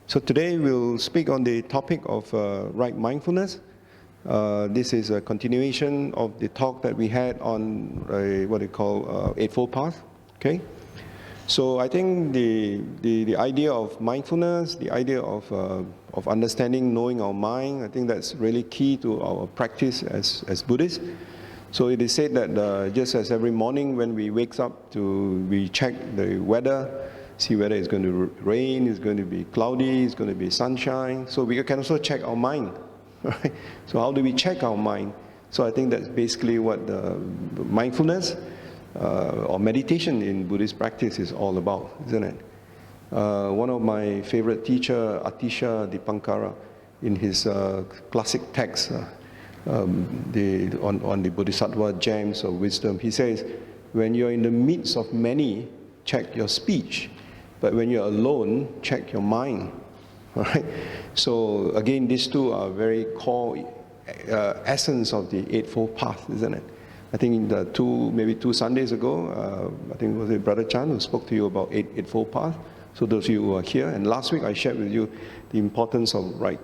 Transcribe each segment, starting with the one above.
So today we'll speak on the topic of right mindfulness. This is a continuation of the talk that we had on what they call Eightfold Path. Okay, so I think the idea of mindfulness, the idea of understanding, knowing our mind, I think that's really key to our practice as Buddhists. So it is said that just as every morning when we wake up, we check the weather, see whether it's going to rain, it's going to be cloudy, it's going to be sunshine. So we can also check our mind. Right? So how do we check our mind? So I think that's basically what the mindfulness or meditation in Buddhist practice is all about, isn't it? One of my favorite teacher, Atisha Dipankara, in his classic text on the Bodhisattva gems of wisdom, he says, when you're in the midst of many, check your speech. But when you're alone, check your mind. All right? So again, these two are very core essence of the Eightfold Path, isn't it? I think maybe two Sundays ago, I think it was Brother Chan who spoke to you about Eightfold Path. So those of you who are here, and last week I shared with you the importance of right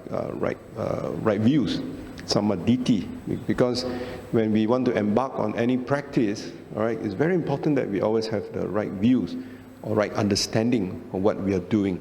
views, samadhi, because when we want to embark on any practice, all right, it's very important that we always have the right views or right understanding of what we are doing.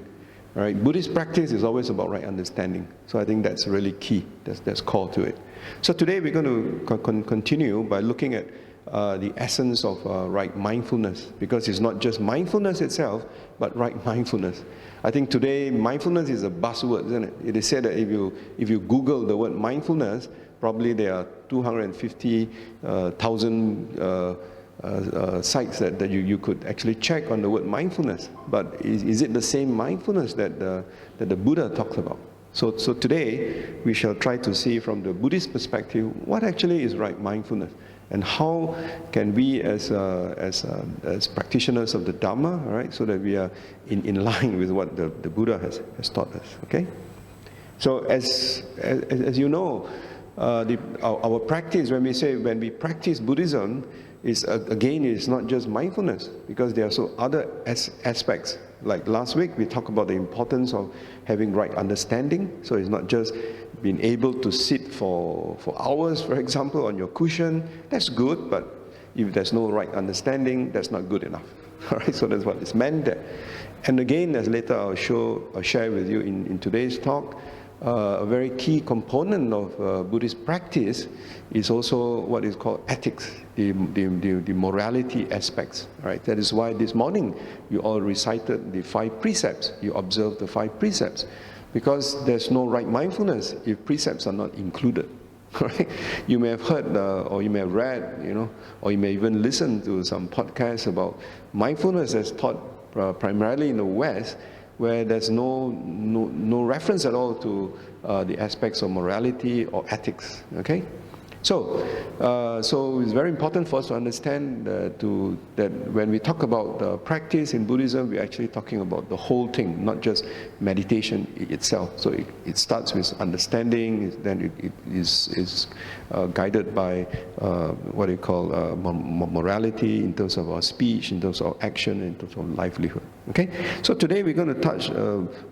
All right, Buddhist practice is always about right understanding. So I think that's really key. That's core to it. So today we're going to continue by looking at the essence of right mindfulness, because it's not just mindfulness itself, but right mindfulness. I think today mindfulness is a buzzword, isn't it? It is said that if you Google the word mindfulness, probably there are 250,000 sites that you could actually check on the word mindfulness. But is it the same mindfulness that the Buddha talks about? So today we shall try to see from the Buddhist perspective what actually is right mindfulness, and how can we as practitioners of the Dhamma, all right, so that we are in line with what the Buddha has taught us. Okay. So as you know, our practice, when we practice Buddhism, is not just mindfulness, because there are so other aspects. Like last week we talked about the importance of having right understanding. So it's not just being able to sit for hours, for example, on your cushion. That's good, but if there's no right understanding, that's not good enough. All right, so that's what is meant there. And again, as later I'll share with you in today's talk, a very key component of Buddhist practice is also what is called ethics, the morality aspects. Right? That is why this morning you all recited the 5 precepts. You observed the 5 precepts, because there's no right mindfulness if precepts are not included. Right? You may have heard or you may have read, or you may even listen to some podcasts about mindfulness as taught primarily in the West, where there's no reference at all to the aspects of morality or ethics. Okay, so it's very important for us to understand that when we talk about practice in Buddhism, we're actually talking about the whole thing, not just meditation itself. So it starts with understanding, then it is guided by what you call morality in terms of our speech, in terms of action, in terms of livelihood. Okay, so today we're going to touch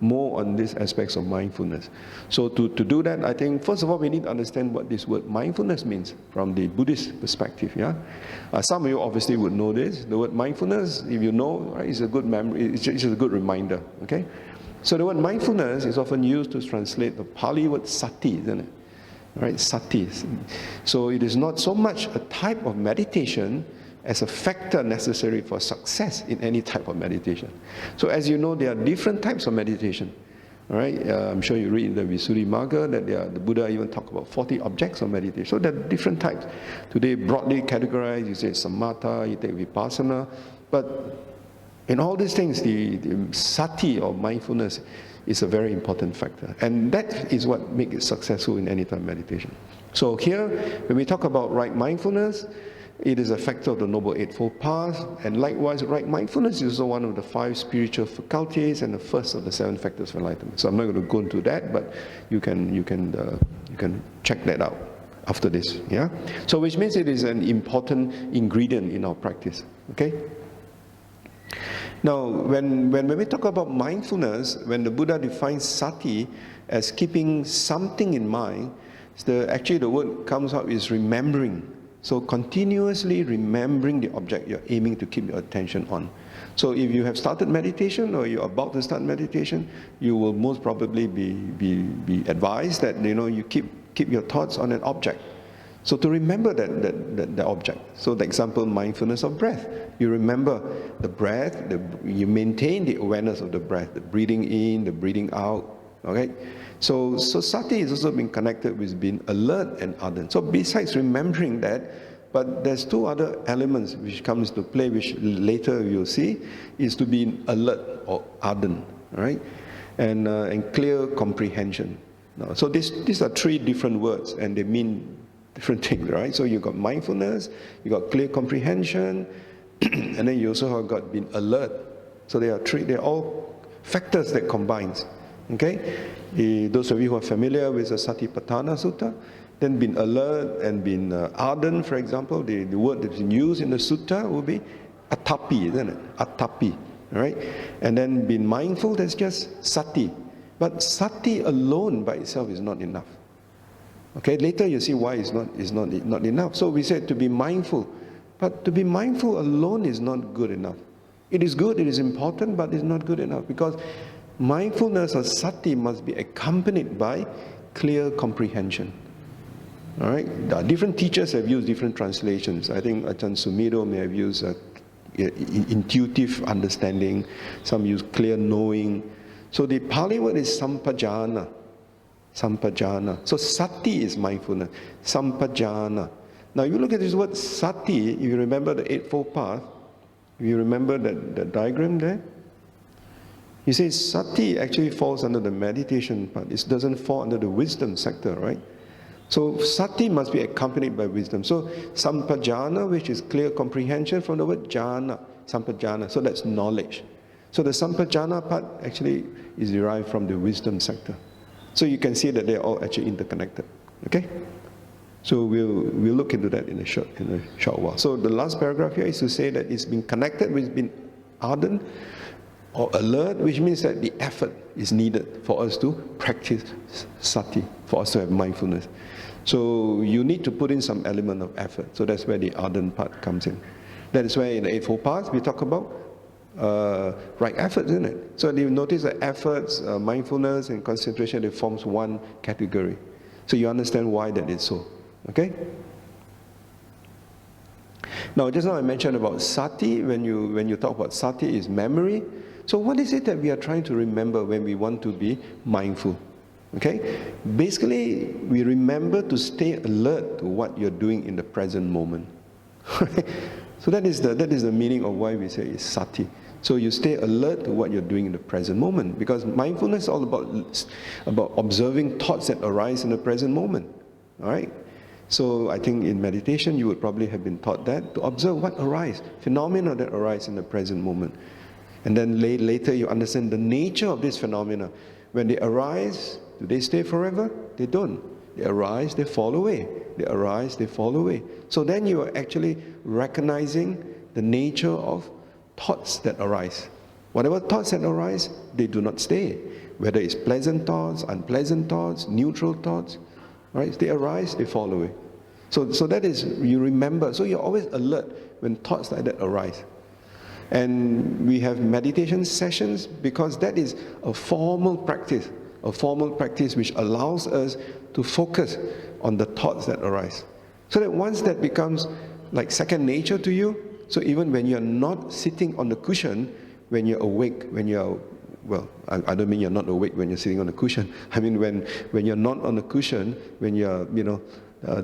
more on these aspects of mindfulness. So to do that, I think first of all we need to understand what this word mindfulness means from the Buddhist perspective. Yeah, some of you obviously would know this. The word mindfulness, if you know, right, is a good memory. It's just a good reminder. Okay, so the word mindfulness is often used to translate the Pali word sati, isn't it? Right, sati. So it is not so much a type of meditation as a factor necessary for success in any type of meditation. So as you know, there are different types of meditation. All right, I'm sure you read in the Visuddhimagga that the Buddha even talked about 40 objects of meditation. So there are different types. Today, broadly categorized, you say samatha, you take vipassana. But in all these things, the sati or mindfulness is a very important factor. And that is what makes it successful in any type of meditation. So here, when we talk about right mindfulness, it is a factor of the Noble Eightfold Path, and likewise, right mindfulness is also one of the 5 spiritual faculties and the first of the 7 factors of enlightenment. So I'm not going to go into that, but you can check that out after this. Yeah. So which means it is an important ingredient in our practice. Okay. Now, when we talk about mindfulness, when the Buddha defines sati as keeping something in mind, actually the word comes out is remembering. So continuously remembering the object you're aiming to keep your attention on. So if you have started meditation or you're about to start meditation, you will most probably be advised that you keep your thoughts on an object. So to remember that object. So the example, mindfulness of breath. You remember the breath, you maintain the awareness of the breath, the breathing in, the breathing out. Okay? So sati is also being connected with being alert and ardent. So besides remembering that, but there's two other elements which comes to play, which later you'll see, is to be alert or ardent, right? And clear comprehension. Now, so these are three different words, and they mean different things, right? So you've got mindfulness, you've got clear comprehension, and then you also have got being alert. So they're all factors that combines. Okay? Those of you who are familiar with the Satipatthana Sutta, then being alert and being ardent, for example, the word that's used in the sutta will be atapi, isn't it? Atapi, right? And then being mindful, that's just sati. But sati alone by itself is not enough. Okay, later you see why it's not enough. So we said to be mindful, but to be mindful alone is not good enough. It is good, it is important, but it's not good enough, because mindfulness or sati must be accompanied by clear comprehension. All right, different teachers have used different translations. I think Ajahn Sumedho may have used intuitive understanding. Some use clear knowing. So the Pali word is sampajana. Sampajana. So sati is mindfulness. Sampajana. Now you look at this word sati, if you remember the Eightfold Path, if you remember the diagram there, he says sati actually falls under the meditation part. It doesn't fall under the wisdom sector, right? So sati must be accompanied by wisdom. So sampajana, which is clear comprehension, from the word jhana, sampajana. So that's knowledge. So the sampajana part actually is derived from the wisdom sector. So you can see that they're all actually interconnected. Okay? So we'll look into that in a short while. So the last paragraph here is to say that it's been connected with being ardent or alert, which means that the effort is needed for us to practice sati, for us to have mindfulness. So you need to put in some element of effort. So that's where the ardent part comes in. That is where in the Eightfold Path we talk about right efforts, isn't it? So you notice that efforts, mindfulness and concentration, it forms one category. So you understand why that is so. Okay? Now just now I mentioned about sati. When you talk about sati, is memory. So what is it that we are trying to remember when we want to be mindful? Okay? Basically, we remember to stay alert to what you're doing in the present moment. So that is the meaning of why we say it's sati. So you stay alert to what you're doing in the present moment, because mindfulness is all about observing thoughts that arise in the present moment. All right? So I think in meditation you would probably have been taught that, to observe what arise, phenomena that arise in the present moment. And then later you understand the nature of this phenomena. When they arise, do they stay forever? They don't. They arise, they fall away. They arise, they fall away. So then you are actually recognizing the nature of thoughts that arise. Whatever thoughts that arise, they do not stay. Whether it's pleasant thoughts, unpleasant thoughts, neutral thoughts, right? They arise, they fall away. So that is, you remember. So you're always alert when thoughts like that arise. And we have meditation sessions because that is a formal practice which allows us to focus on the thoughts that arise. So that once that becomes like second nature to you, so even when you're not sitting on the cushion, when you're awake, I don't mean you're not awake when you're sitting on the cushion. I mean when you're not on the cushion, when you're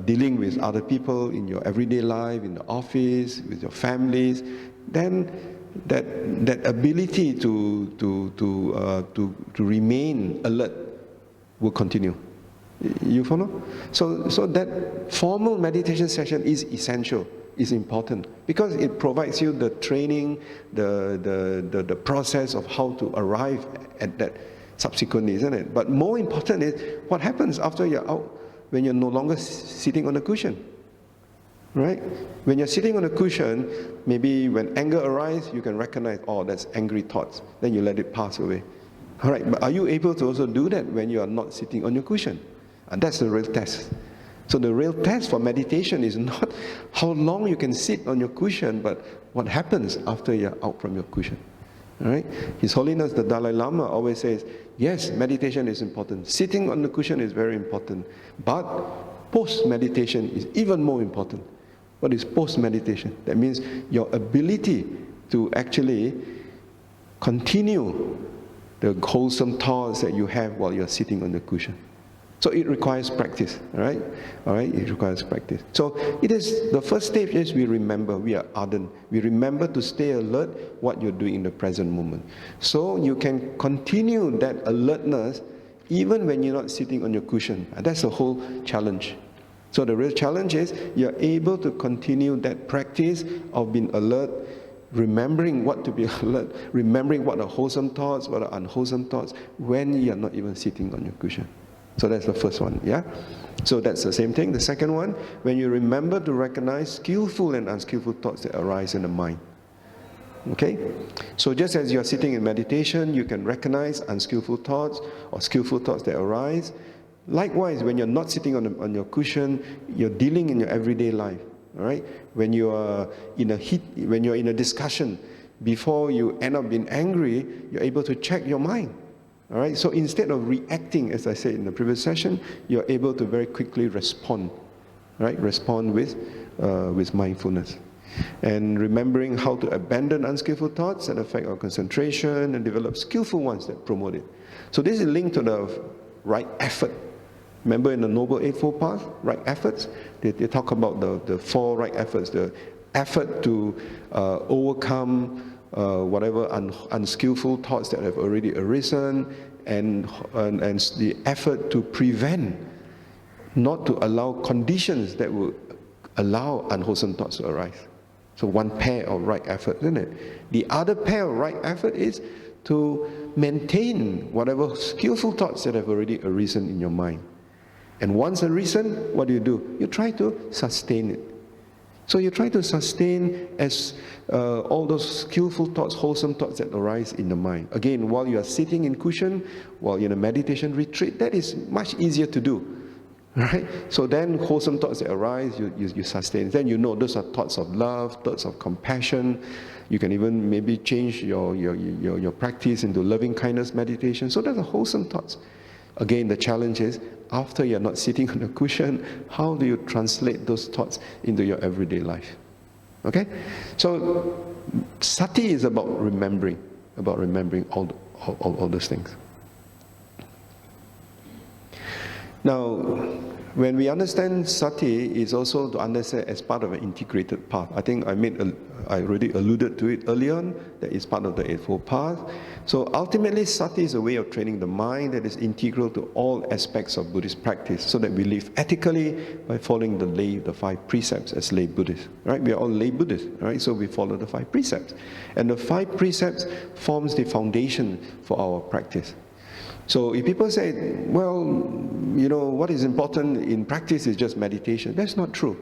dealing with other people in your everyday life, in the office, with your families, then that ability to remain alert will continue. You follow? So that formal meditation session is essential, is important, because it provides you the training, the process of how to arrive at that subsequently, isn't it? But more important is what happens after you're out, when you're no longer sitting on a cushion. right? When you're sitting on a cushion, maybe when anger arises, you can recognize, oh, that's angry thoughts. Then you let it pass away. All right, but are you able to also do that when you are not sitting on your cushion? And that's the real test. So the real test for meditation is not how long you can sit on your cushion, but what happens after you're out from your cushion. All right? His Holiness the Dalai Lama always says, yes, meditation is important. Sitting on the cushion is very important. But post-meditation is even more important. What is post-meditation? That means your ability to actually continue the wholesome thoughts that you have while you're sitting on the cushion. So it requires practice, all right? All right, it requires practice. So it is, the first stage is we remember, we are ardent. We remember to stay alert what you're doing in the present moment. So you can continue that alertness even when you're not sitting on your cushion. And that's the whole challenge. So the real challenge is you're able to continue that practice of being alert, remembering what to be alert, remembering what are wholesome thoughts, what are unwholesome thoughts, when you're not even sitting on your cushion. So that's the first one, yeah? So that's the same thing. The second one, when you remember to recognize skillful and unskillful thoughts that arise in the mind. Okay? So just as you're sitting in meditation, you can recognize unskillful thoughts or skillful thoughts that arise. Likewise, when you're not sitting on your cushion, you're dealing in your everyday life. All right? When you are in a when you're in a discussion, before you end up being angry, you're able to check your mind. All right? So instead of reacting, as I said in the previous session, you're able to very quickly respond. Right? Respond with mindfulness. And remembering how to abandon unskillful thoughts that affect our concentration and develop skillful ones that promote it. So this is linked to the right effort. Remember in the Noble Eightfold Path, right efforts? They talk about the four right efforts. The effort to overcome whatever unskillful thoughts that have already arisen, and the effort to prevent, not to allow conditions that will allow unwholesome thoughts to arise. So one pair of right effort, isn't it? The other pair of right effort is to maintain whatever skillful thoughts that have already arisen in your mind. And once arisen, what do? You try to sustain it. So you try to sustain as all those skillful thoughts, wholesome thoughts that arise in the mind. Again, while you are sitting in cushion, while you're in a meditation retreat, that is much easier to do. Right? So then wholesome thoughts that arise, you sustain. Then you know those are thoughts of love, thoughts of compassion. You can even maybe change your practice into loving kindness meditation. So those are wholesome thoughts. Again, the challenge is, after you're not sitting on a cushion, how do you translate those thoughts into your everyday life? Okay? So sati is about remembering all those things. Now, when we understand sati, is also to understand as part of an integrated path. I think I already alluded to it earlier on, that is part of the Eightfold Path. So ultimately, sati is a way of training the mind that is integral to all aspects of Buddhist practice, so that we live ethically by following the 5 precepts as lay Buddhists. Right? We are all lay Buddhists, right? So we follow the 5 precepts. And the 5 precepts forms the foundation for our practice. So if people say, well, you know, what is important in practice is just meditation, that's not true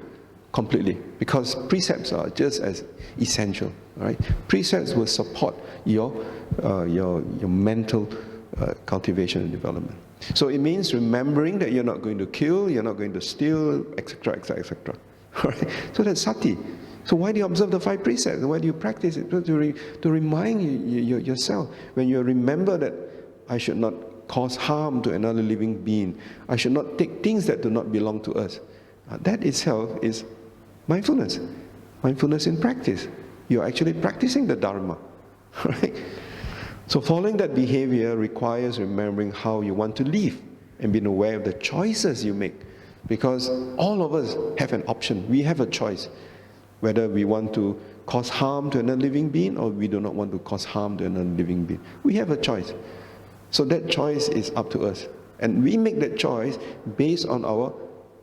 completely, because precepts are just as essential. Right? Precepts will support your mental cultivation and development. So it means remembering that you're not going to kill, you're not going to steal, etc., etc., etc. Right? So that's sati. So why do you observe the 5 precepts? Why do you practice it? To remind yourself, when you remember that I should not cause harm to another living being, I should not take things that do not belong to us. That itself is mindfulness. Mindfulness in practice. You're actually practicing the Dharma. Right? So following that behavior requires remembering how you want to live and being aware of the choices you make. Because all of us have an option. We have a choice. Whether we want to cause harm to another living being or we do not want to cause harm to another living being. We have a choice. So that choice is up to us. And we make that choice based on our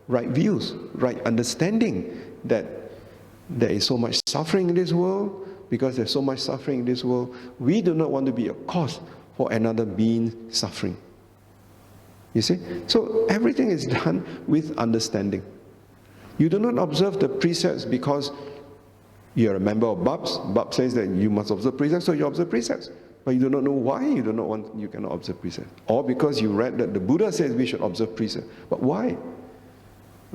right views, right understanding that there is so much suffering in this world. Because there's so much suffering in this world, we do not want to be a cause for another being suffering. You see? So everything is done with understanding. You do not observe the precepts because you're a member of BAPS. BAPS says that you must observe precepts, so you observe precepts. But you do not know why you cannot observe precepts. Or because you read that the Buddha says we should observe precepts. But why?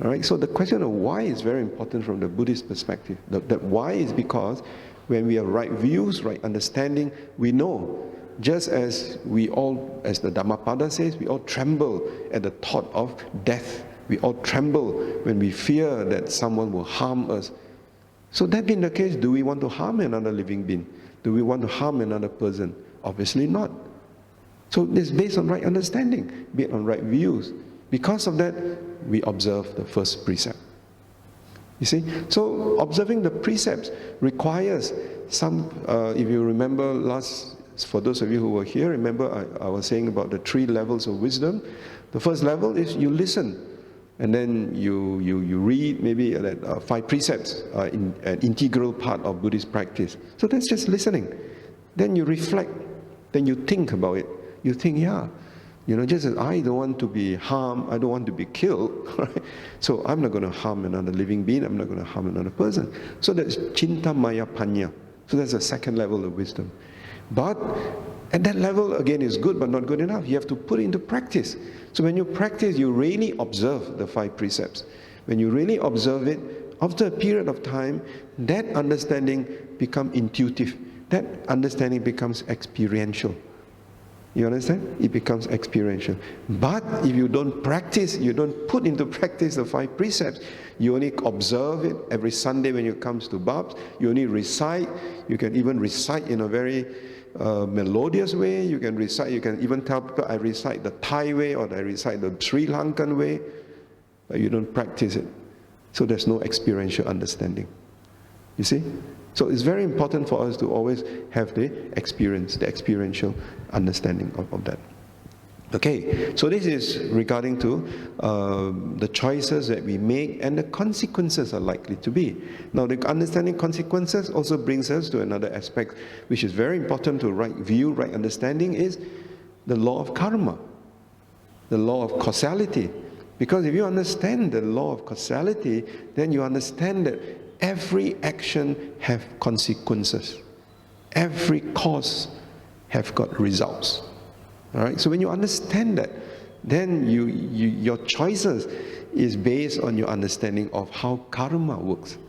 All right, so the question of why is very important from the Buddhist perspective. That why is because when we have right views, right understanding, we know, just as we all, as the Dhammapada says, we all tremble at the thought of death. We all tremble when we fear that someone will harm us. So that being the case, do we want to harm another living being? Do we want to harm another person? Obviously not. So it's based on right understanding, based on right views. Because of that, we observe the first precept. You see? So observing the precepts requires some, if you remember for those of you who were here, remember I was saying about the 3 levels of wisdom. The first level is you listen. And then you read maybe that 5 precepts are an integral part of Buddhist practice. So that's just listening. Then you reflect. Then you think about it. You think, yeah, just as I don't want to be harmed, I don't want to be killed, right? So I'm not going to harm another living being, I'm not going to harm another person. So that's Cinta Maya Panya. So that's the second level of wisdom. But at that level, again, is good but not good enough. You have to put it into practice. So when you practice, you really observe the 5 precepts. When you really observe it, after a period of time, that understanding becomes intuitive. That understanding becomes experiential. You understand? It becomes experiential. But if you don't practice, you don't put into practice the 5 precepts, you only observe it every Sunday when you come to BAPS, you only recite, you can even recite in a very melodious way, you can even tell people, I recite the Thai way or I recite the Sri Lankan way, but you don't practice it. So there's no experiential understanding. You see? So it's very important for us to always have the experiential understanding of that. Okay, so this is regarding to the choices that we make and the consequences are likely to be. Now, the understanding consequences also brings us to another aspect which is very important to right view, right understanding, is the law of karma, the law of causality. Because if you understand the law of causality, then you understand that every action have consequences. Every cause have got results. All right. So when you understand that, then your choices is based on your understanding of how karma works.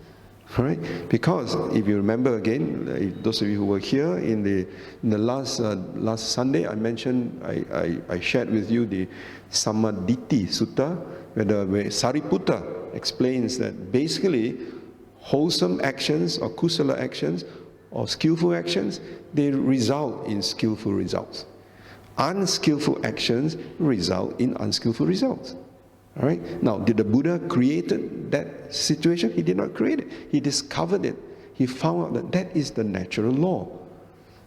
All right. Because if you remember again, those of you who were here in the last Sunday, I mentioned I shared with you the Sammaditthi Sutta, where Sariputta explains that basically wholesome actions or kusala actions or skillful actions, they result in skillful results. Unskillful actions result in unskillful results. All right. Now, did the Buddha create that situation? He did not create it. He discovered it. He found out that that is the natural law.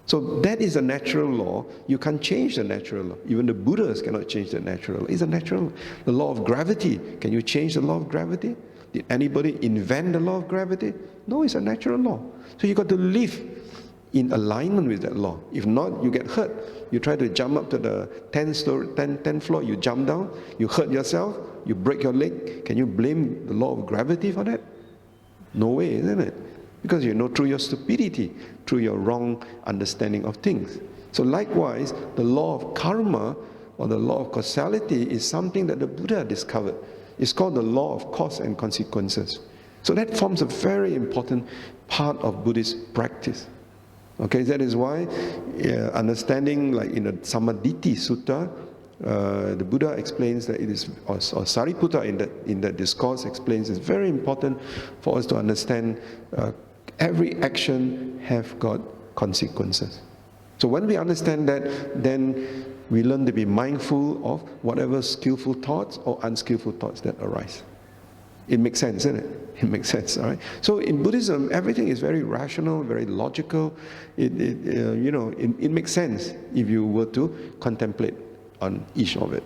So that is a natural law. You can't change the natural law. Even the Buddhas cannot change the natural law. It's a natural law. The law of gravity. Can you change the law of gravity? Did anybody invent the law of gravity? No, it's a natural law. So you got to live in alignment with that law. If not, you get hurt. You try to jump up to the 10th floor, you jump down, you hurt yourself, you break your leg. Can you blame the law of gravity for that? No way, isn't it? Because you know through your stupidity, through your wrong understanding of things. So likewise, the law of karma or the law of causality is something that the Buddha discovered. It's called the law of cause and consequences. So that forms a very important part of Buddhist practice. Okay, that is why understanding, like in the Sammaditthi Sutta, the Buddha explains that it is, or Sariputta in that discourse explains, it's very important for us to understand every action have got consequences. So when we understand that, then we learn to be mindful of whatever skillful thoughts or unskillful thoughts that arise. It makes sense, isn't it? It makes sense, all right? So in Buddhism, everything is very rational, very logical. It makes sense if you were to contemplate on each of it.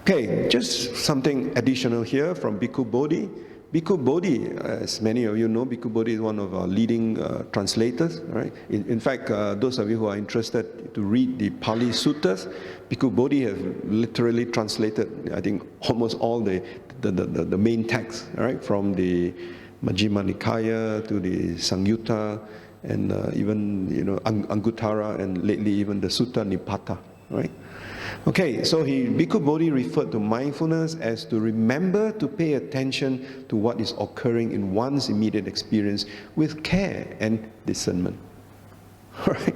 Okay, just something additional here from Bhikkhu Bodhi. Bhikkhu Bodhi, as many of you know, Bhikkhu Bodhi is one of our leading translators. Right? In fact, those of you who are interested to read the Pali Suttas, Bhikkhu Bodhi has literally translated, I think, almost all the the main text, right? From the Majjhima Nikaya to the Samyutta, and even Anguttara, and lately even the Sutta Nipata, right? Okay, so Bhikkhu Bodhi referred to mindfulness as to remember to pay attention to what is occurring in one's immediate experience with care and discernment. All right?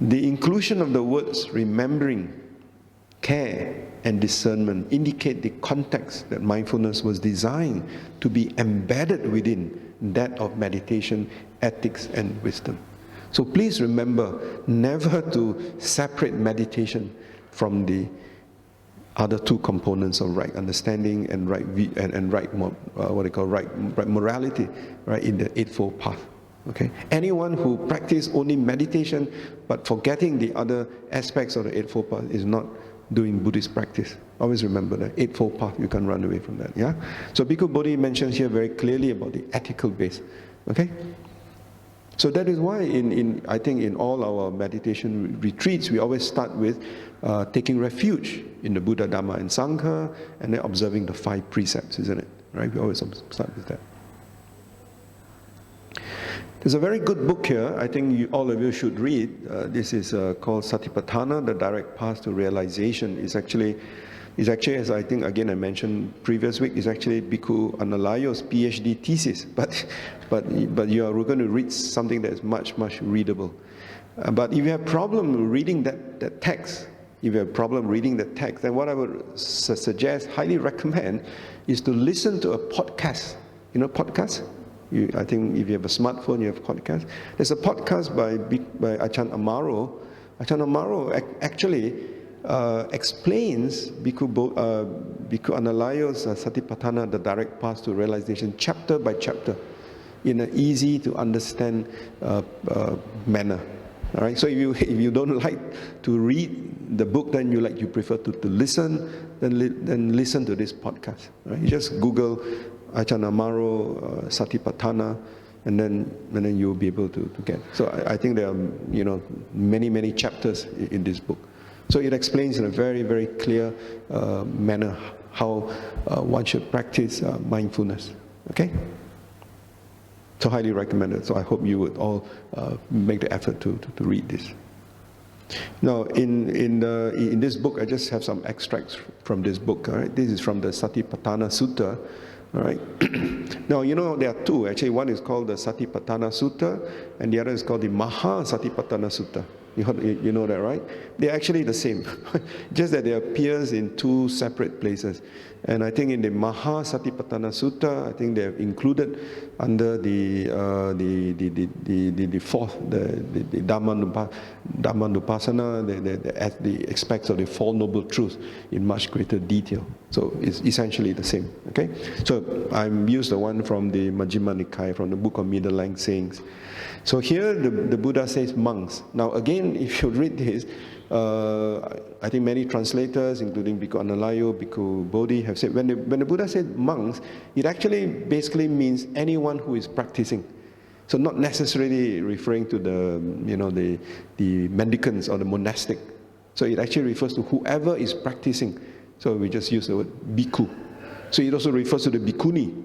The inclusion of the words remembering, care, and discernment indicate the context that mindfulness was designed to be embedded within, that of meditation, ethics, and wisdom. So please remember never to separate meditation from the other two components of right understanding and right morality, right, in the Eightfold Path. Okay, anyone who practices only meditation but forgetting the other aspects of the Eightfold Path is not doing Buddhist practice. Always remember that Eightfold Path, you can't run away from that. Yeah. So Bhikkhu Bodhi mentions here very clearly about the ethical base. Okay. So that is why I think in all our meditation retreats, we always start with taking refuge in the Buddha, Dhamma, and Sangha, and then observing the 5 precepts, isn't it? Right? We always start with that. There's a very good book here, I think all of you should read. This is called Satipatthana, The Direct Path to Realization. It's actually, as I think again I mentioned previous week, is actually Bhikkhu Lio's PhD thesis. But you are going to read something that is much readable. But if you have problem reading that text, then what I would suggest, highly recommend, is to listen to a podcast. You know podcast? I think if you have a smartphone, you have a podcast. There's a podcast by Ajahn Amaro. Ajahn Amaro actually explains Bhikkhu Lio's Satipatthana, The Direct Path to Realization, chapter by chapter, in an easy to understand manner. All right. So if you don't like to read the book, then you prefer to listen, then listen to this podcast. Right? You just Google Ajahn Amaro Satipatthana, and then you'll be able to get. So I think there are many chapters in this book. So it explains in a very clear manner how one should practice mindfulness. Okay. So highly recommended. So I hope you would all make the effort to read this. Now, in this book, I just have some extracts from this book. All right, this is from the Satipatthana Sutta. All right. Now, there are 2 actually. One is called the Satipatthana Sutta, and the other is called the Maha Satipatthana Sutta. You know that, right? They're actually the same, just that they appears in 2 separate places. And I think in the Maha Satipatthana Sutta, I think they have included under the 4th, the Dhamma-inspired, the aspects of the 4 Noble Truths in much greater detail. So it's essentially the same. Okay. So I used the one from the Majjhima Nikaya, from the Book of Middle Length Sayings. So here the Buddha says monks. Now again, if you read this, I think many translators, including Bhikkhu Liow, Bhikkhu Bodhi, have said when the Buddha said monks, it actually basically means anyone who is practicing. So not necessarily referring to the mendicants or the monastic. So it actually refers to whoever is practicing. So we just use the word bhikkhu. So it also refers to the bhikkhuni.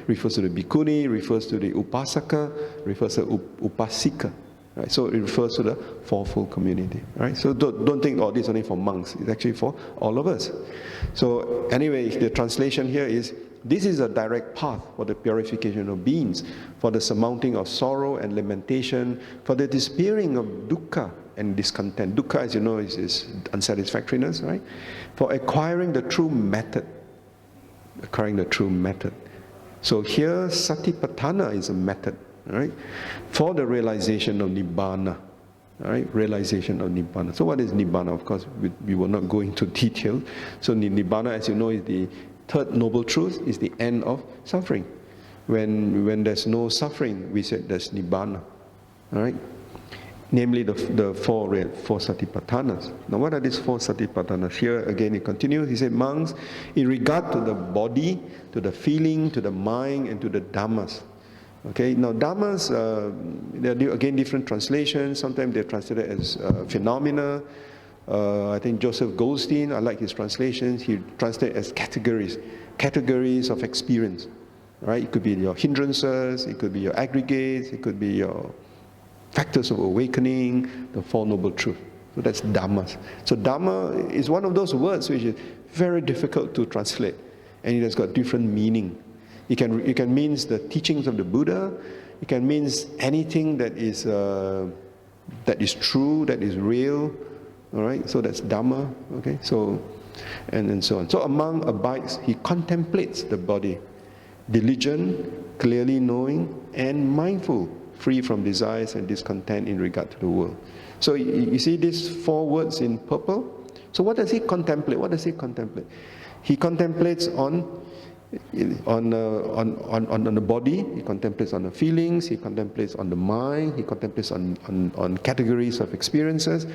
Refers to the bhikkhuni, refers to the upasaka, refers to upasika. Right? So it refers to the fourfold community. Right? So don't think, this is only for monks. It's actually for all of us. So anyway, the translation here is, this is a direct path for the purification of beings, for the surmounting of sorrow and lamentation, for the despairing of dukkha and discontent. Dukkha, as you know, is unsatisfactoriness, right? For acquiring the true method. So here, Satipatthana is a method, right, for the realization of Nibbana. Right, realization of Nibbana. So what is Nibbana? Of course, we will not go into detail. So Nibbana, as you know, is the 3rd Noble Truth, is the end of suffering. When there's no suffering, we said there's Nibbana. All right? Namely the 4 Satipatthanas. Now what are these 4 Satipatthanas? Here again he continues, he said, monks, in regard to the body, to the feeling, to the mind, and to the Dhammas. Okay, now Dhammas, there are again different translations. Sometimes they're translated as phenomena. I think Joseph Goldstein, I like his translations, he translates as categories of experience. Right? It could be your hindrances, it could be your aggregates, it could be your factors of awakening, the Four Noble Truths. So that's Dhamma. So Dhamma is one of those words which is very difficult to translate, and it has got different meaning. It can mean the teachings of the Buddha. It can mean anything that is true, that is real. All right. So that's Dhamma. Okay. So and so on. So among abides, he contemplates the body, diligent, clearly knowing, and mindful, free from desires and discontent in regard to the world. So you see these four words in purple? So what does he contemplate? What does he contemplate? He contemplates on the body, he contemplates on the feelings, he contemplates on the mind, he contemplates on categories of experiences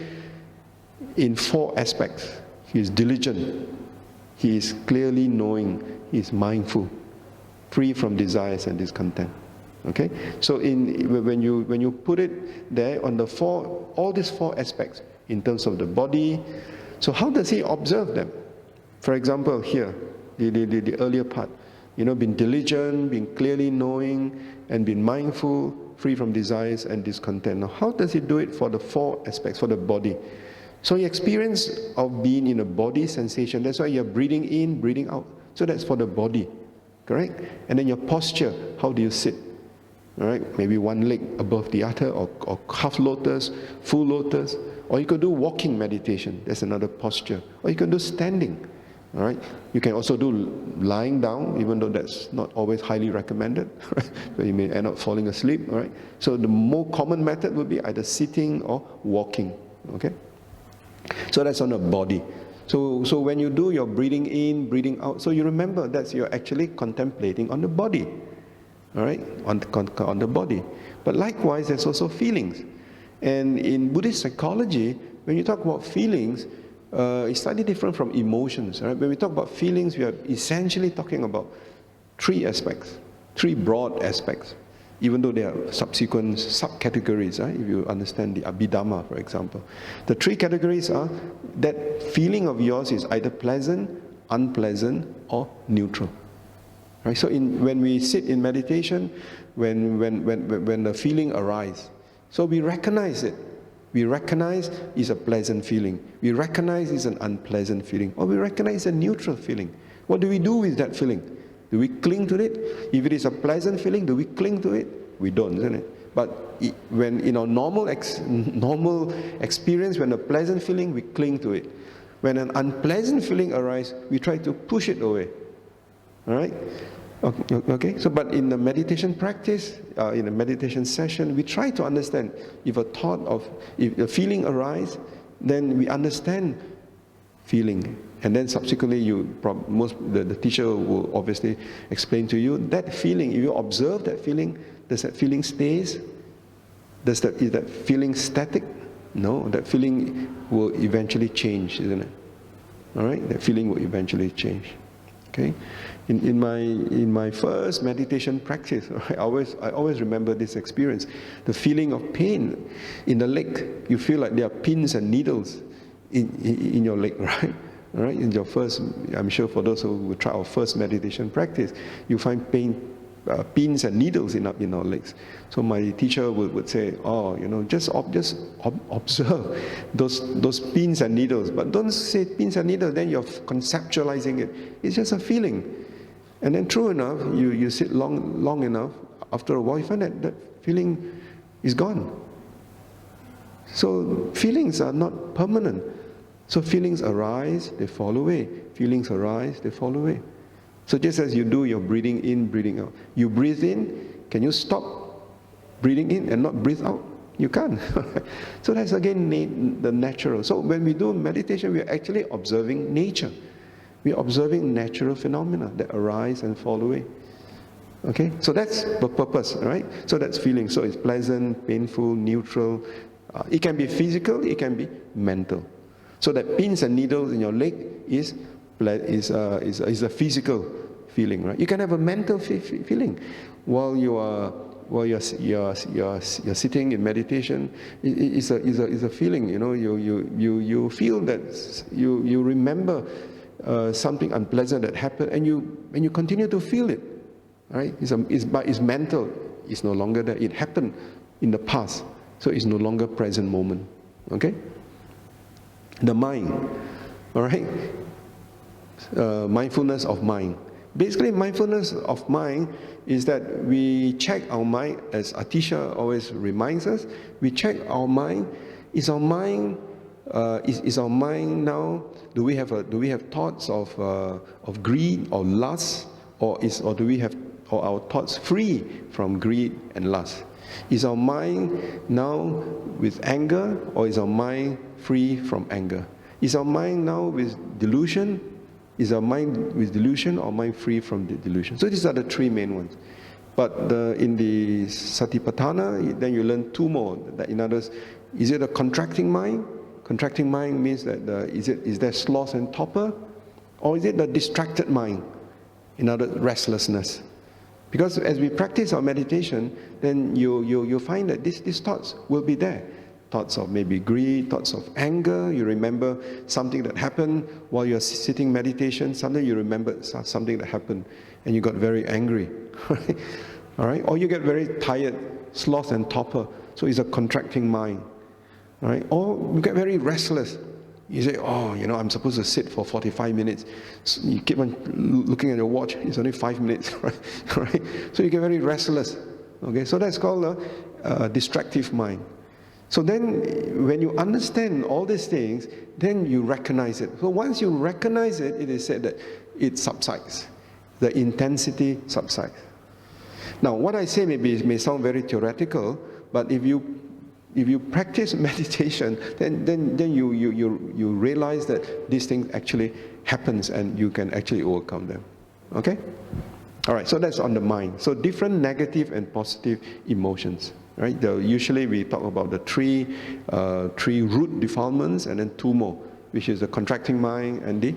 in four aspects. He is diligent, he is clearly knowing, he is mindful, free from desires and discontent. Okay, so when you put it there on all these four aspects in terms of the body, so how does he observe them? For example, here, the earlier part, being diligent, being clearly knowing, and being mindful, free from desires and discontent. Now, how does he do it for the four aspects, for the body? So the experience of being in a body sensation, that's why you're breathing in, breathing out. So that's for the body, correct? And then your posture, how do you sit? All right, maybe one leg above the other, or half lotus, full lotus, or you could do walking meditation. That's another posture. Or you can do standing. All right, you can also do lying down, even though that's not always highly recommended. Right? But you may end up falling asleep. All right, so the more common method would be either sitting or walking. Okay, so that's on the body. So when you do your breathing in, breathing out, so you remember that you're actually contemplating on the body. All right, on the body. But likewise, there's also feelings. And in Buddhist psychology, when you talk about feelings, it's slightly different from emotions. Right? When we talk about feelings, we are essentially talking about three aspects, three broad aspects, even though there are subsequent subcategories. Right? If you understand the Abhidhamma, for example. The three categories are that feeling of yours is either pleasant, unpleasant, or neutral. Right, so when we sit in meditation, when the feeling arises, so we recognize it. We recognize it's a pleasant feeling. We recognize it's an unpleasant feeling. Or we recognize it's a neutral feeling. What do we do with that feeling? Do we cling to it? If it is a pleasant feeling, do we cling to it? We don't, isn't it? But when in our normal experience, when a pleasant feeling, we cling to it. When an unpleasant feeling arises, we try to push it away. All right? Okay, so but in the meditation practice, in a meditation session, we try to understand if a feeling arises, then we understand feeling. And then subsequently, the teacher will obviously explain to you that feeling. If you observe that feeling, does that feeling stays? Is that feeling static? No, that feeling will eventually change, isn't it? All right, that feeling will eventually change. Okay, in my first meditation practice, I always remember this experience. The feeling of pain in the leg. You feel like there are pins and needles in your leg, right? All right. In your first, I'm sure for those who will try our first meditation practice, you find pins and needles in our legs. So my teacher would say, just observe those pins and needles, but don't say pins and needles, then you're conceptualizing it. It's just a feeling. And then true enough, you sit long enough, after a while you find that feeling is gone. So feelings are not permanent. So feelings arise, they fall away. Feelings arise, they fall away. So just as you do your breathing in, breathing out. You breathe in, can you stop breathing in and not breathe out? You can't. So that's again the natural. So when we do meditation, we are actually observing nature. We are observing natural phenomena that arise and fall away. Okay? So that's the purpose, right? So that's feeling. So it's pleasant, painful, neutral. It can be physical, it can be mental. So that pins and needles in your leg is a physical feeling, right? You can have a mental feeling while you are while you're sitting in meditation, is a feeling. You feel that you remember something unpleasant that happened, and you continue to feel it. Right? It's mental. It's no longer there. It happened in the past, so it's no longer present moment. Okay. The mind. All right. Mindfulness of mind. Basically, mindfulness of mind is that we check our mind, as Atisha always reminds us. We check our mind. Is our mind now? Do we have thoughts of greed or lust, or are our thoughts free from greed and lust? Is our mind now with anger, or is our mind free from anger? Is our mind now with delusion? Is our mind with delusion, or mind free from the delusion? So these are the three main ones. But in the Satipatthana, then you learn two more. In other words, is it a contracting mind? Contracting mind means that is there sloth and torpor, or is it the distracted mind? In other words, restlessness. Because as we practice our meditation, then you find that these thoughts will be there. Thoughts of maybe greed, thoughts of anger. You remember something that happened while you're sitting meditation. Suddenly you remember something that happened and you got very angry. All right? Or you get very tired, sloth and torpor. So it's a contracting mind. All right? Or you get very restless. You say, I'm supposed to sit for 45 minutes. So you keep on looking at your watch. It's only 5 minutes. Right? So you get very restless. Okay? So that's called a distractive mind. So then, when you understand all these things, then you recognize it. So once you recognize it, it is said that it subsides. The intensity subsides. Now, what I say may sound very theoretical, but if you practice meditation, then you realize that these things actually happens and you can actually overcome them. Okay? All right. So that's on the mind. So different negative and positive emotions. Right? Usually we talk about the three root defilements, and then two more, which is the contracting mind and the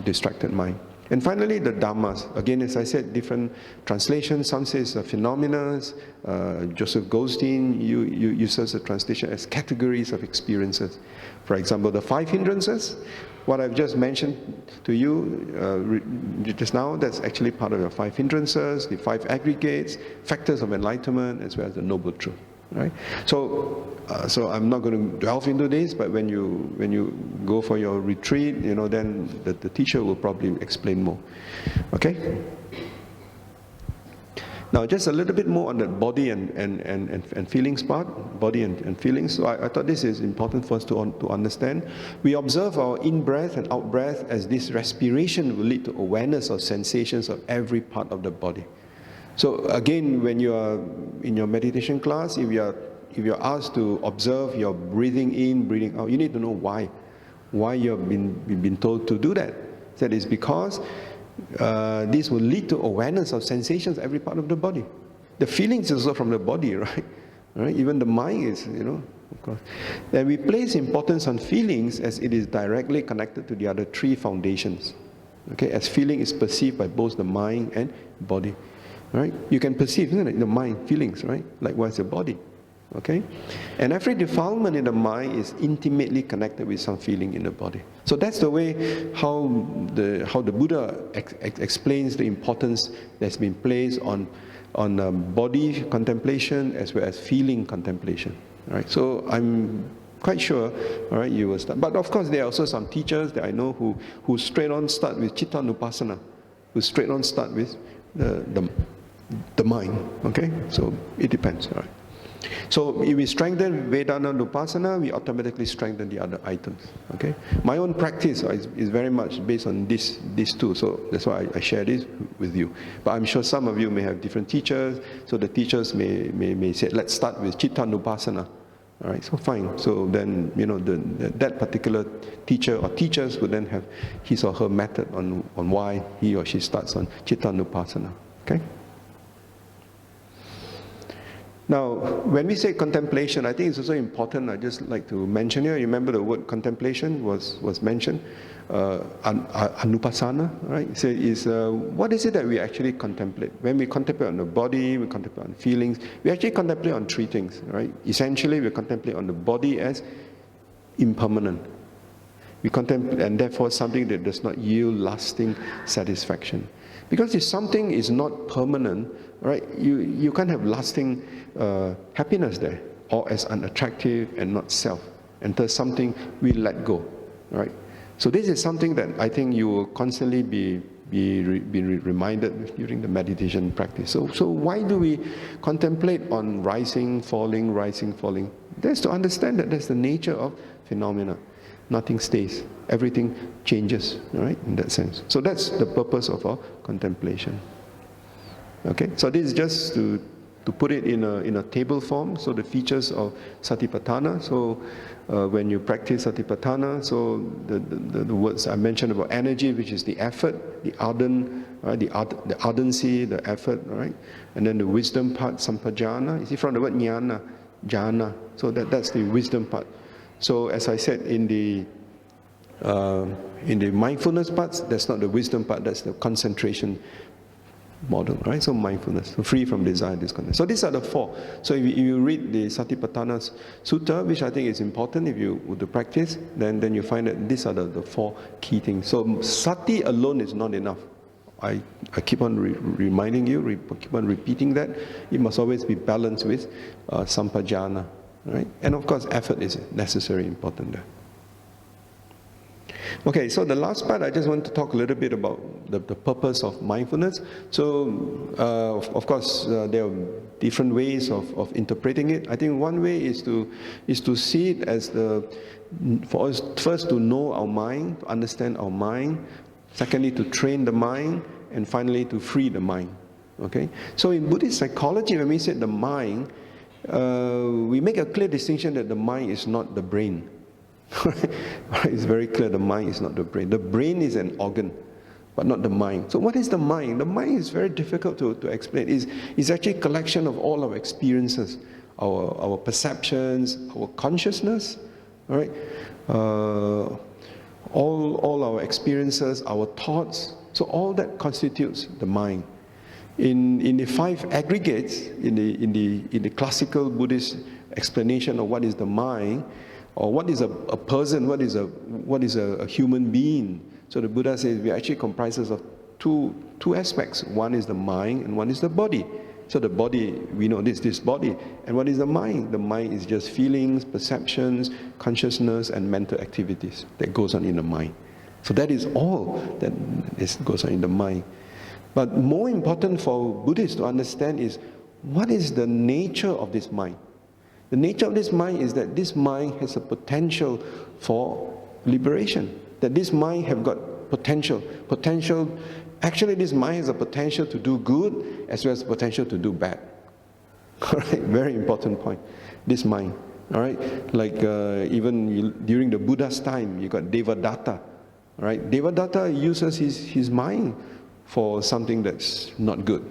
distracted mind. And finally, the dhammas. Again, as I said, different translations. Some says phenomena. Joseph Goldstein uses the translation as categories of experiences. For example, the 5 hindrances. What I've just mentioned to you just now, that's actually part of the 5 hindrances, the 5 aggregates, factors of enlightenment, as well as the noble truth. Right? So I'm not going to delve into this, but when you go for your retreat, then the teacher will probably explain more. Okay? Now, just a little bit more on the body and feelings part, body and feelings. So I thought this is important for us to understand. We observe our in-breath and out-breath as this respiration will lead to awareness of sensations of every part of the body. So again, when you are in your meditation class, if you're asked to observe your breathing in, breathing out, you need to know why you've been told to do that. That is because this will lead to awareness of sensations every part of the body. The feelings is also from the body, right? Even the mind is, of course. And we place importance on feelings as it is directly connected to the other 3 foundations. Okay, as feeling is perceived by both the mind and body. Right? You can perceive, isn't it, the mind, feelings, right? Likewise the body. Okay? And every defilement in the mind is intimately connected with some feeling in the body. So that's the way how the Buddha explains the importance that's been placed on body contemplation as well as feeling contemplation. Right? So I'm quite sure, all right, you will start. But of course, there are also some teachers that I know who straight on start with Cittanupassana, who straight on start with the mind. Okay? So it depends. All right? So if we strengthen Vedana-nupassana, we automatically strengthen the other items. Okay? My own practice is very much based on these two, so that's why I share this with you. But I'm sure some of you may have different teachers, so the teachers may say, let's start with Citta-nupassana. All right, so fine. So then, that particular teacher or teachers would then have his or her method on why he or she starts on Citta-nupassana. Okay? Now, when we say contemplation, I think it's also important. I just like to mention here. You remember the word contemplation was mentioned, anupassana, right? So what is it that we actually contemplate? When we contemplate on the body, we contemplate on feelings. We actually contemplate on three things, right? Essentially, we contemplate on the body as impermanent. We contemplate, and therefore something that does not yield lasting satisfaction. Because if something is not permanent, right, you can't have lasting happiness there, or as unattractive and not self. And thus something we let go, right? So this is something that I think you will constantly be reminded during the meditation practice. So why do we contemplate on rising, falling, rising, falling? That's to understand that that's the nature of phenomena. Nothing stays. Everything changes, right, in that sense. So that's the purpose of our contemplation. Okay, so this is just to put it in a table form. So the features of Satipatthana. So when you practice Satipatthana, so the words I mentioned about energy, which is the effort, the ardent, right, the ardency, the effort, right, and then the wisdom part, sampajana. You see from the word jnana, jhana. So that's the wisdom part. So as I said in the mindfulness parts, that's not the wisdom part, that's the concentration model, right? So mindfulness, so free from desire, discontent. So these are the four. So if you read the Satipatthana Sutta, which I think is important if you were to practice, then you find that these are the four key things. So sati alone is not enough. I keep on reminding you, keep on repeating that. It must always be balanced with sampajana, right? And of course, effort is necessary, important there. Okay, so the last part, I just want to talk a little bit about the purpose of mindfulness. So, of course, there are different ways of interpreting it. I think one way is to see it as for us first to know our mind, to understand our mind. Secondly, to train the mind, and finally, to free the mind. Okay, so in Buddhist psychology, when we say the mind, we make a clear distinction that the mind is not the brain. It's very clear the mind is not the brain. The brain is an organ, but not the mind. So what is the mind? The mind is very difficult to explain. It's actually a collection of all our experiences, our perceptions, our consciousness, all right? All our experiences, our thoughts. So all that constitutes the mind. In the five aggregates, in the classical Buddhist explanation of what is the mind, or what is a person, what is a human being. So the Buddha says we actually comprises of two aspects. One is the mind and one is the body. So the body, we know this body. And what is the mind? The mind is just feelings, perceptions, consciousness, and mental activities that goes on in the mind. So that is all that goes on in the mind. But more important for Buddhists to understand is what is the nature of this mind. The nature of this mind is that this mind has a potential for liberation. That this mind have got potential. Actually, this mind has a potential to do good as well as potential to do bad. All right, very important point. This mind. All right, like even during the Buddha's time, you got Devadatta. All right, Devadatta uses his mind for something that's not good.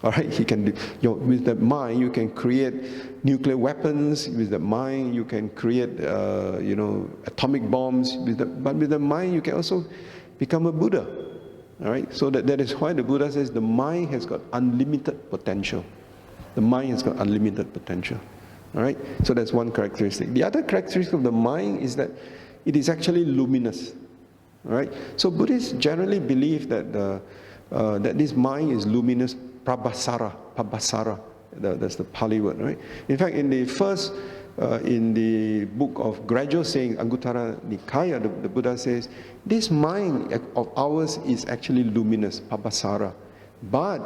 All right, he can, with that mind, you can create nuclear weapons. With that mind, you can create, atomic bombs. But with the mind, you can also become a Buddha. All right, so that is why the Buddha says the mind has got unlimited potential. The mind has got unlimited potential. All right, so that's one characteristic. The other characteristic of the mind is that it is actually luminous. All right, so Buddhists generally believe that that this mind is luminous. Prabhasara, that's the Pali word, right? In fact, in the book of gradual saying, Anguttara Nikaya, the Buddha says, this mind of ours is actually luminous, Prabhasara, but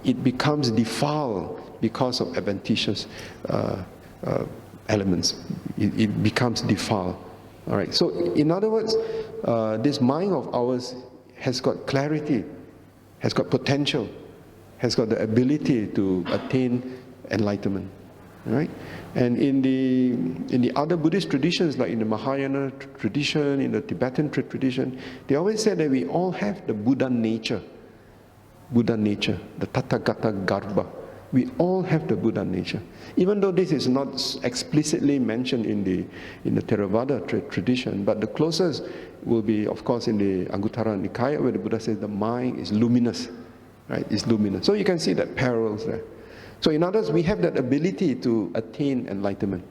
it becomes defiled because of adventitious elements. It becomes defiled. All right. So, in other words, this mind of ours has got clarity, has got potential, has got the ability to attain enlightenment, right? And in the other Buddhist traditions, like in the Mahayana tradition, in the Tibetan tradition, they always say that we all have the Buddha nature, the Tathagata Garbha. We all have the Buddha nature. Even though this is not explicitly mentioned in the Theravada tradition, but the closest will be, of course, in the Anguttara Nikaya, where the Buddha says the mind is luminous, right? It's luminous. So you can see that parallels there. So in other words, we have that ability to attain enlightenment.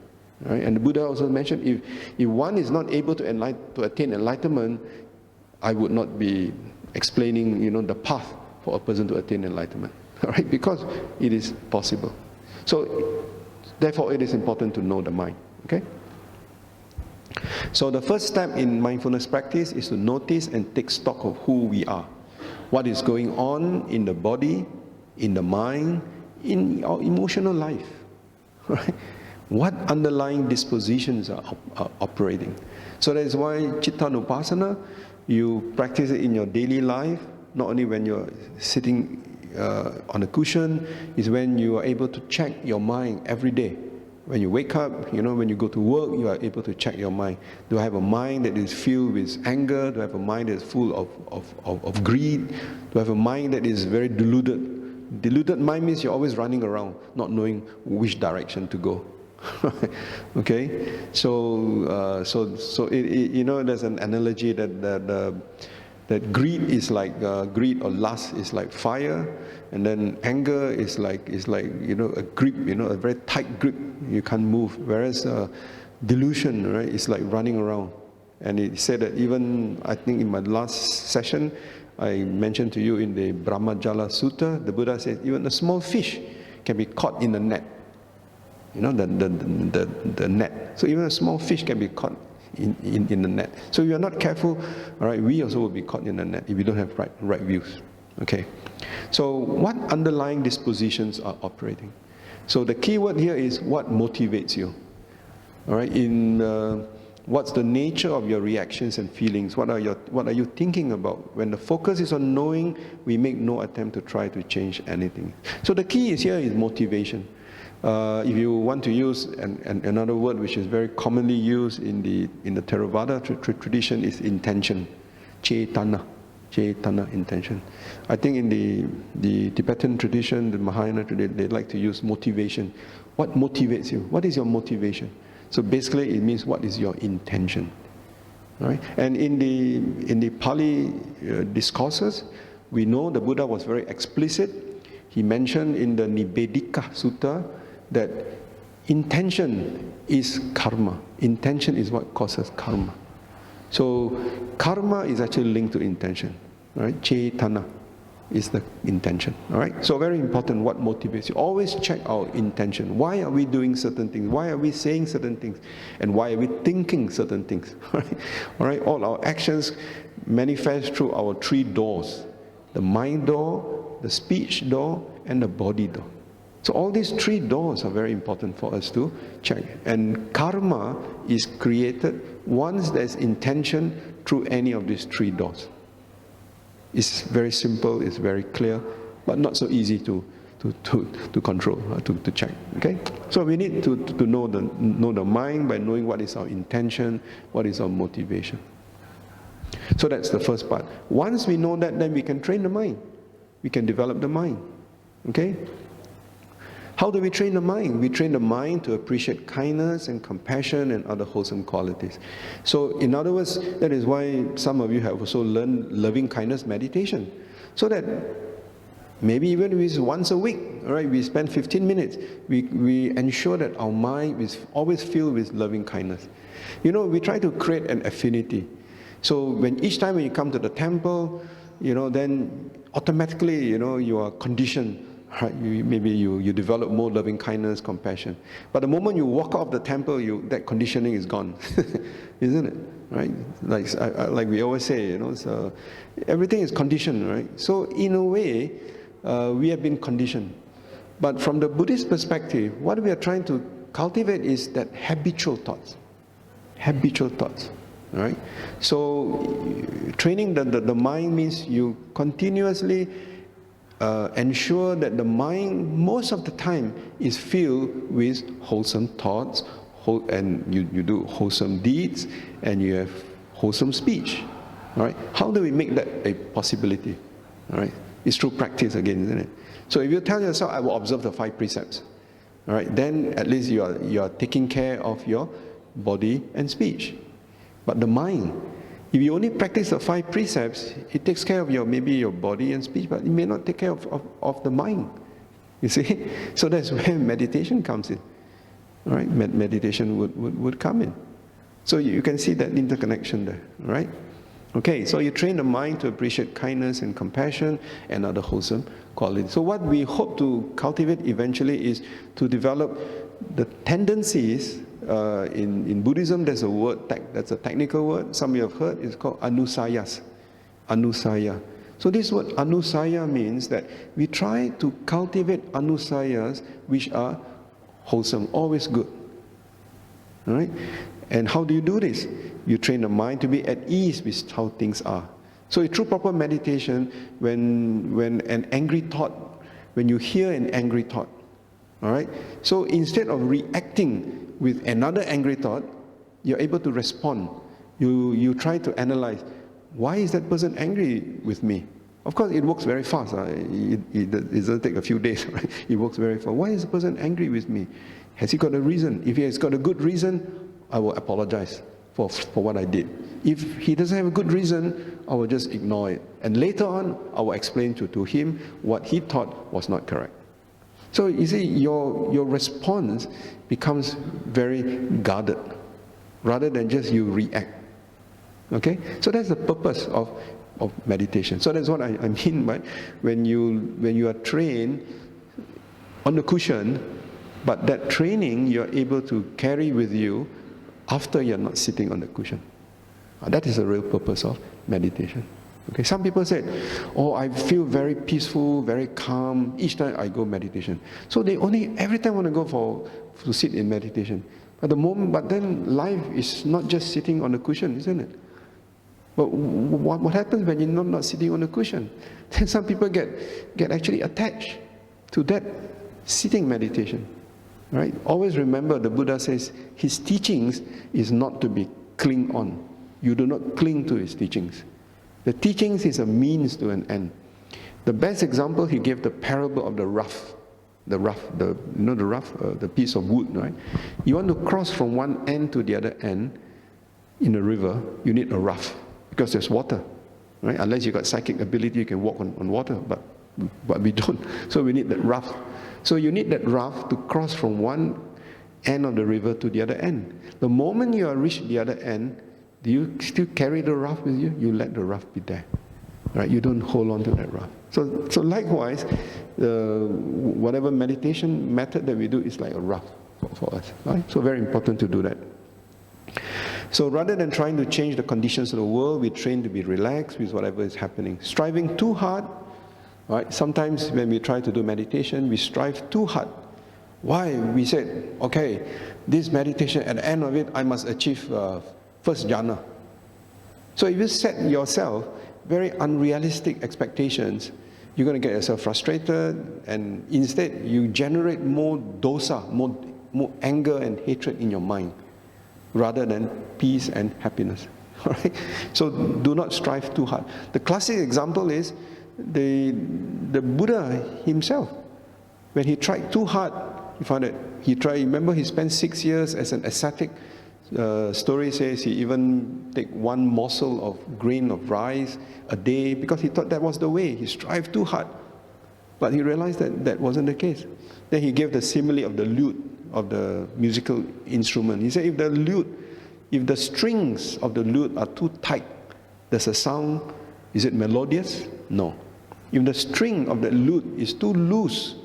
Right? And the Buddha also mentioned, if one is not able to attain enlightenment, I would not be explaining, the path for a person to attain enlightenment. Right? Because it is possible. So, therefore, it is important to know the mind. Okay? So the first step in mindfulness practice is to notice and take stock of who we are. What is going on in the body, in the mind, in our emotional life. Right? What underlying dispositions are operating. So that is why Chitta-nupasana, you practice it in your daily life, not only when you're sitting on a cushion, is when you are able to check your mind every day. When you wake up, when you go to work, you are able to check your mind. Do I have a mind that is filled with anger? Do I have a mind that is full of greed? Do I have a mind that is very deluded? Deluded mind means you're always running around, not knowing which direction to go. Okay, so there's an analogy that greed is like greed or lust is like fire, and then anger is like a grip, a very tight grip, you can't move. Whereas delusion, right, is like running around. And it said that even, I think in my last session, I mentioned to you in the Brahmajala Sutta, the Buddha says even a small fish can be caught in the net. The net. So even a small fish can be caught in the net. So if you are not careful, all right, we also will be caught in the net if we don't have right views. Okay. So what underlying dispositions are operating? So the key word here is what motivates you. All right. What's the nature of your reactions and feelings? What are you thinking about? When the focus is on knowing, we make no attempt to try to change anything. So the key here is motivation. If you want to use another word which is very commonly used in the Theravada tradition is intention, cetana, intention. I think in the Tibetan tradition, the Mahayana tradition, they like to use motivation. What motivates you? What is your motivation? So basically, it means what is your intention, right? And in the Pali discourses, we know the Buddha was very explicit. He mentioned in the Nibbedika Sutta that intention is karma. Intention is what causes karma. So karma is actually linked to intention, right? Cetana is the intention, all right? So very important, what motivates you. Always check our intention. Why are we doing certain things? Why are we saying certain things? And why are we thinking certain things? All right? All our actions manifest through our three doors. The mind door, the speech door, and the body door. So all these three doors are very important for us to check. And karma is created once there's intention through any of these three doors. It's very simple, it's very clear, but not so easy to control, to check. Okay? So we need to know the mind by knowing what is our intention, what is our motivation. So that's the first part. Once we know that, then we can train the mind. We can develop the mind. Okay? How do we train the mind? We train the mind to appreciate kindness and compassion and other wholesome qualities. So in other words, that is why some of you have also learned loving kindness meditation. So that maybe even if it's once a week, all right, we spend 15 minutes, we ensure that our mind is always filled with loving kindness. We try to create an affinity. So each time when you come to the temple, then automatically, you are conditioned. Right? Maybe you develop more loving kindness, compassion. But the moment you walk out of the temple, that conditioning is gone, isn't it? Right? Like we always say, so everything is conditioned, right? So in a way, we have been conditioned. But from the Buddhist perspective, what we are trying to cultivate is that habitual thoughts. Habitual thoughts. Right? So training the mind means you continuously ensure that the mind most of the time is filled with wholesome thoughts, and you do wholesome deeds, and you have wholesome speech. All right? How do we make that a possibility? All right? It's through practice again, isn't it? So if you tell yourself, I will observe the 5 precepts, all right, then at least you are taking care of your body and speech. But the mind, if you only practice the 5 precepts, it takes care of maybe your body and speech, but it may not take care of the mind. You see? So that's where meditation comes in. All right? Meditation would come in. So you can see that interconnection there. All right? Okay, so you train the mind to appreciate kindness and compassion and other wholesome qualities. So what we hope to cultivate eventually is to develop the tendencies. In Buddhism, there's a word, that's a technical word, some of you have heard, it's called anusayas. Anusaya. So this word anusaya means that we try to cultivate anusayas which are wholesome, always good. All right? And how do you do this? You train the mind to be at ease with how things are. So through proper meditation, when an angry thought, when you hear an angry thought, all right? So instead of reacting with another angry thought, you're able to respond. You try to analyze, why is that person angry with me? Of course, it works very fast. It doesn't take a few days. Right? It works very fast. Why is the person angry with me? Has he got a reason? If he has got a good reason, I will apologize for what I did. If he doesn't have a good reason, I will just ignore it. And later on, I will explain to him what he thought was not correct. So you see, your response becomes very guarded, rather than just you react. Okay? So that's the purpose of meditation. So that's what I mean by when you are trained on the cushion, but that training you're able to carry with you after you're not sitting on the cushion. That is the real purpose of meditation. Okay, some people said, oh, I feel very peaceful, very calm each time I go meditation. So they only every time want to go to sit in meditation. But then life is not just sitting on the cushion, isn't it? But what happens when you're not sitting on the cushion? Then some people get actually attached to that sitting meditation. Right? Always remember, the Buddha says his teachings is not to be cling on. You do not cling to his teachings. The teachings is a means to an end. The best example, he gave the parable of the rough. The piece of wood, right? You want to cross from one end to the other end in a river, you need a raft, because there's water, right? Unless you got psychic ability, you can walk on water, but we don't. So we need that raft. So you need that raft to cross from one end of the river to the other end. The moment you are reached the other end, do you still carry the raft with you? You let the raft be there, right? You don't hold on to that raft. So likewise, whatever meditation method that we do is like a raft for us, right? So very important to do that. So rather than trying to change the conditions of the world, we train to be relaxed with whatever is happening. Striving too hard, right? Sometimes when we try to do meditation, we strive too hard. Why? We said, okay, this meditation, at the end of it, I must achieve first jhana. So if you set yourself very unrealistic expectations, you're going to get yourself frustrated, and instead you generate more dosa, more anger and hatred in your mind, rather than peace and happiness. All right? So do not strive too hard. The classic example is the Buddha himself. When he tried too hard, he found that remember he spent 6 years as an ascetic. Story says he even take one morsel of grain of rice a day because he thought that was the way. He strived too hard. But he realized that that wasn't the case. Then he gave the simile of the lute, of the musical instrument. He said if the strings of the lute are too tight, does a sound, is it melodious? No. If the string of the lute is too loose,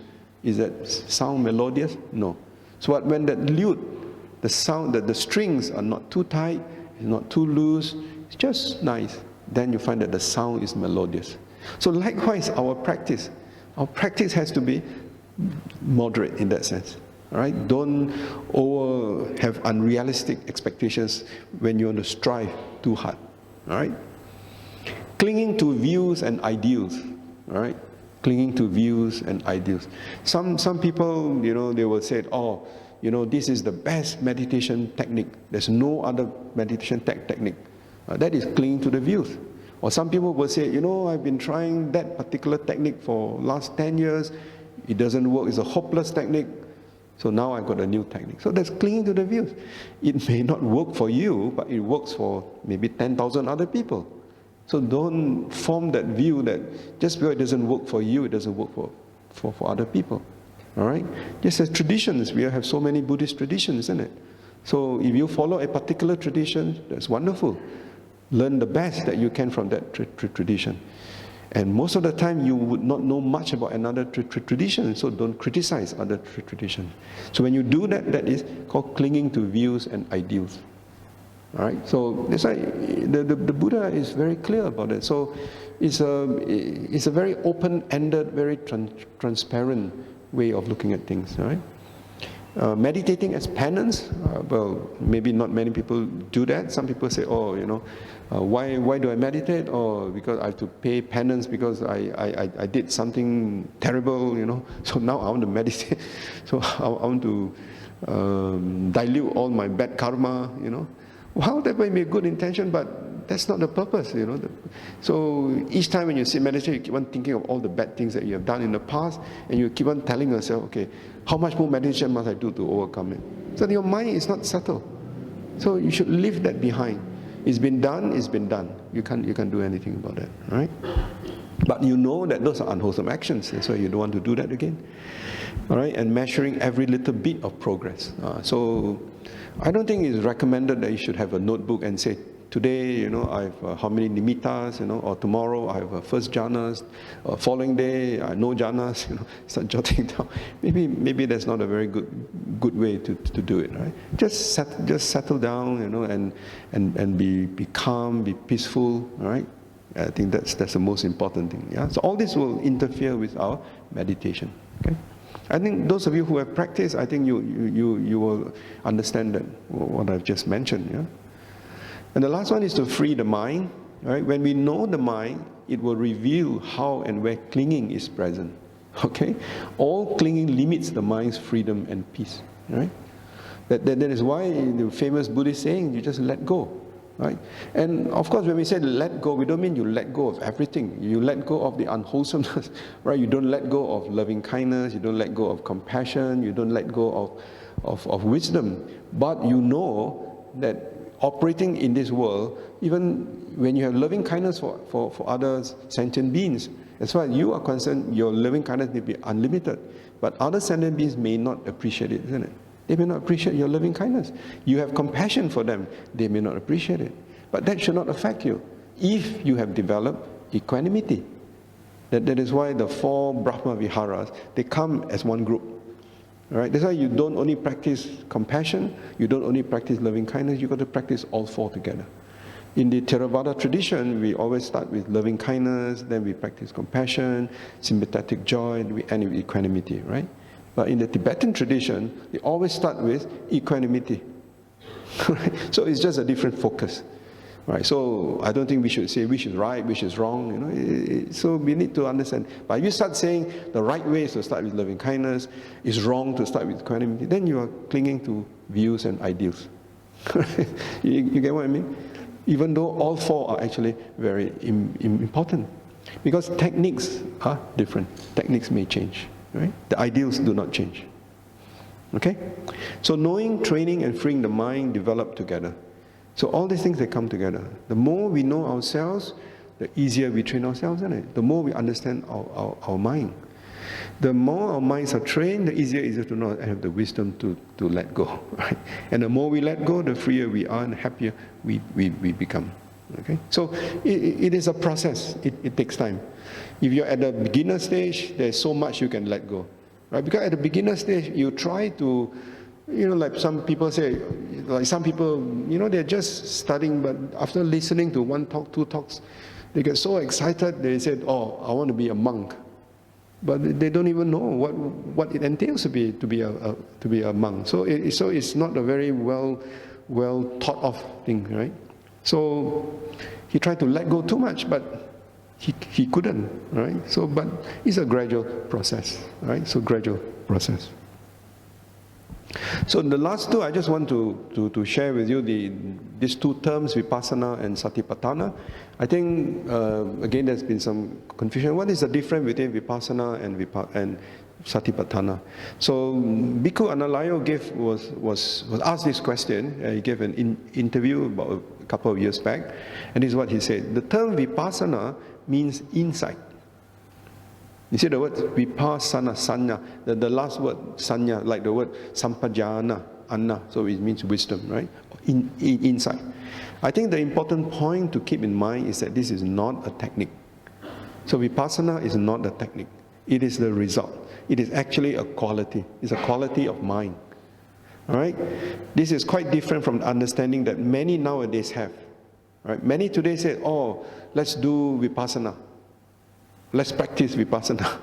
is that sound melodious? No. So when that lute, the sound, that the strings are not too tight, it's not too loose, it's just nice, then you find that the sound is melodious. So likewise, our practice has to be moderate in that sense. All right? Don't have unrealistic expectations when you want to strive too hard. All right? Clinging to views and ideals. All right? Clinging to views and ideals. Some people, they will say, oh, this is the best meditation technique. There's no other meditation technique. That is clinging to the views. Or some people will say, I've been trying that particular technique for last 10 years, it doesn't work, it's a hopeless technique, so now I've got a new technique. So that's clinging to the views. It may not work for you, but it works for maybe 10,000 other people. So don't form that view that just because it doesn't work for you, it doesn't work for other people. All right? Just as traditions, we have so many Buddhist traditions, isn't it? So if you follow a particular tradition, that's wonderful. Learn the best that you can from that tradition. And most of the time you would not know much about another tradition, so don't criticize other traditions. So when you do that, that is called clinging to views and ideals. All right? So that's why the Buddha is very clear about it. So it's a very open-ended, very transparent way of looking at things. All right? Meditating as penance, well, maybe not many people do that. Some people say, why do I meditate? Oh, because I have to pay penance because I did something terrible, so now I want to meditate. So I want to dilute all my bad karma, Well, that may be a good intention, but that's not the purpose, So each time when you sit meditation, you keep on thinking of all the bad things that you have done in the past, and you keep on telling yourself, okay, how much more meditation must I do to overcome it? So your mind is not settled. So you should leave that behind. It's been done, it's been done. You can't do anything about that, right? But you know that those are unwholesome actions, and so you don't want to do that again. All right, and measuring every little bit of progress. So I don't think it's recommended that you should have a notebook and say, today, I have how many nimittas, or tomorrow I have first jhanas, following day, no jhanas, start jotting down. Maybe that's not a very good way to do it, right? Just settle down, and be calm, be peaceful, all right? I think that's the most important thing. Yeah. So all this will interfere with our meditation. Okay. I think those of you who have practiced, I think you will understand that what I've just mentioned. Yeah. And the last one is to free the mind. Right? When we know the mind, it will reveal how and where clinging is present. Okay? All clinging limits the mind's freedom and peace. Right? That is why the famous Buddhist saying, you just let go. Right? And of course, when we say let go, we don't mean you let go of everything. You let go of the unwholesomeness. Right? You don't let go of loving kindness. You don't let go of compassion. You don't let go of wisdom. But you know that operating in this world, even when you have loving kindness for others, sentient beings, as far as you are concerned, your loving kindness may be unlimited. But other sentient beings may not appreciate it, isn't it? They may not appreciate your loving kindness. You have compassion for them, they may not appreciate it. But that should not affect you if you have developed equanimity. That is why the 4 Brahma Viharas, they come as one group. Right? That's why you don't only practice compassion, you don't only practice loving kindness, you've got to practice all 4 together. In the Theravada tradition, we always start with loving kindness, then we practice compassion, sympathetic joy, we end with equanimity, right? But in the Tibetan tradition, they always start with equanimity. Right? So it's just a different focus. Right? So I don't think we should say which is right, which is wrong. So we need to understand. But if you start saying the right way is to start with loving kindness, it's wrong to start with equanimity, then you are clinging to views and ideals. you get what I mean? Even though all 4 are actually very important. Because techniques are different. Techniques may change. Right? The ideals do not change. Okay? So knowing, training, and freeing the mind develop together. So all these things, they come together. The more we know ourselves, the easier we train ourselves, isn't it? The more we understand our mind. The more our minds are trained, the easier it is to know and have the wisdom to let go. Right? And the more we let go, the freer we are and happier we become. Okay? So it is a process. It takes time. If you're at the beginner stage, there's so much you can let go. Right? Because at the beginner stage, you try to, like some people say, like some people, they're just studying, but after listening to 1 talk, 2 talks, they get so excited, they said, oh, I want to be a monk. But they don't even know what it entails to be a monk. So it's not a very well thought of thing, right? So he tried to let go too much, but he couldn't, right? So, but it's a gradual process, right? So gradual process. So the last two, I just want to share with you these two terms, vipassana and satipatthana. I think, again, there's been some confusion. What is the difference between vipassana and satipatthana? So Bhikkhu Liow was asked this question. He gave an interview about a couple of years back, and this is what he said. The term vipassana means insight. You see the word vipassana, sanya, the last word sanya, like the word sampajana, anna, so it means wisdom, right? Insight. I think the important point to keep in mind is that this is not a technique. So vipassana is not a technique. It is the result. It is actually a quality. It's a quality of mind. All right? This is quite different from the understanding that many nowadays have. Right? Many today say, oh, let's do vipassana. Let's practice vipassana.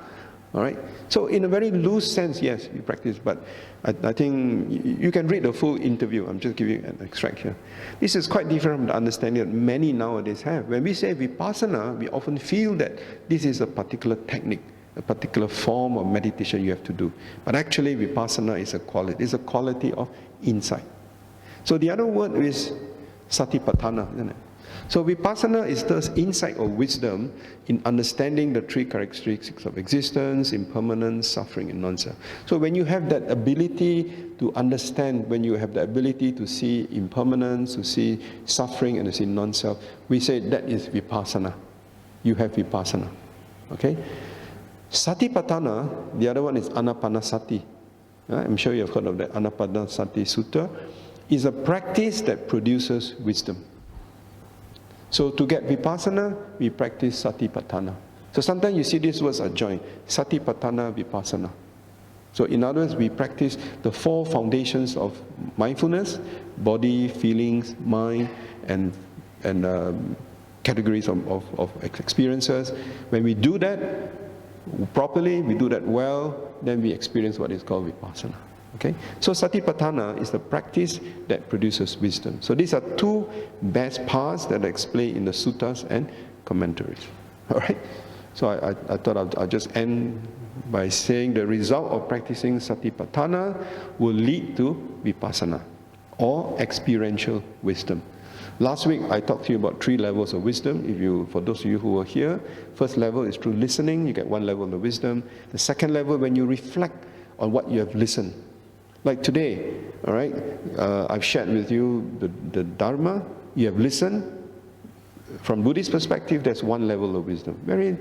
All right? So in a very loose sense, yes, you practice, but I think you can read the full interview. I'm just giving you an extract here. This is quite different from the understanding that many nowadays have. When we say vipassana, we often feel that this is a particular technique, a particular form of meditation you have to do. But actually, vipassana is a quality. It's a quality of insight. So the other word is satipatthana, isn't it? So vipassana is the insight or wisdom in understanding the three characteristics of existence, impermanence, suffering, and non-self. So when you have that ability to understand, when you have the ability to see impermanence, to see suffering, and to see non-self, we say that is vipassana. You have vipassana. Okay? Satipatthana, the other one is anapanasati. I'm sure you have heard of that. Anapanasati Sutta is a practice that produces wisdom. So to get vipassana, we practice satipatthana. So sometimes you see these words are joined. Satipatthana, vipassana. So in other words, we practice the four foundations of mindfulness: body, feelings, mind, and categories of experiences. When we do that properly, we do that well, then we experience what is called vipassana. Okay? So satipatthana is the practice that produces wisdom. So these are two best parts that are explained in the suttas and commentaries. Alright? So I thought I'll just end by saying the result of practicing satipatthana will lead to vipassana, or experiential wisdom. Last week I talked to you about 3 levels of wisdom. For those of you who were here, first level is through listening, you get 1 level of wisdom. The second level, when you reflect on what you have listened. Like today, all right, I've shared with you the Dharma, you have listened. From Buddhist perspective, there's 1 level of wisdom. Very,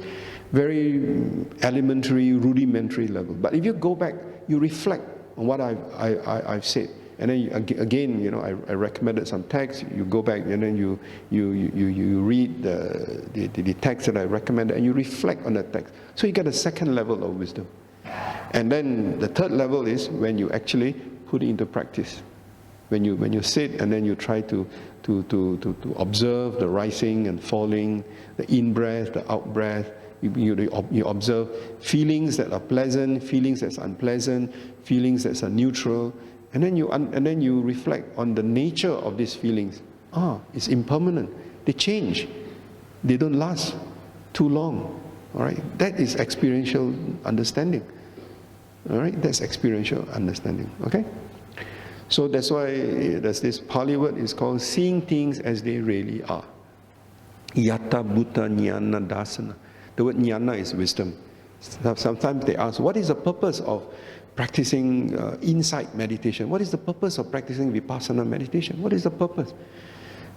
very elementary, rudimentary level. But if you go back, you reflect on what I've said. And then again, you know, I recommended some text. You go back and then you read the text that I recommended, and you reflect on that text. So you get a second level of wisdom. And then the third level is when you actually put it into practice. When you sit and then you try to observe the rising and falling, the in-breath, the out-breath. You observe feelings that are pleasant, feelings that are unpleasant, feelings that are neutral. And then you reflect on the nature of these feelings. It's impermanent. They change. They don't last too long. All right? That is experiential understanding. All right? That's experiential understanding. Okay? So that's why there's this Pali word is called seeing things as they really are. Yata Bhuta Jnana Dasana. The word jnana is wisdom. Sometimes they ask, what is the purpose of practicing insight meditation? What is the purpose of practicing vipassana meditation? What is the purpose?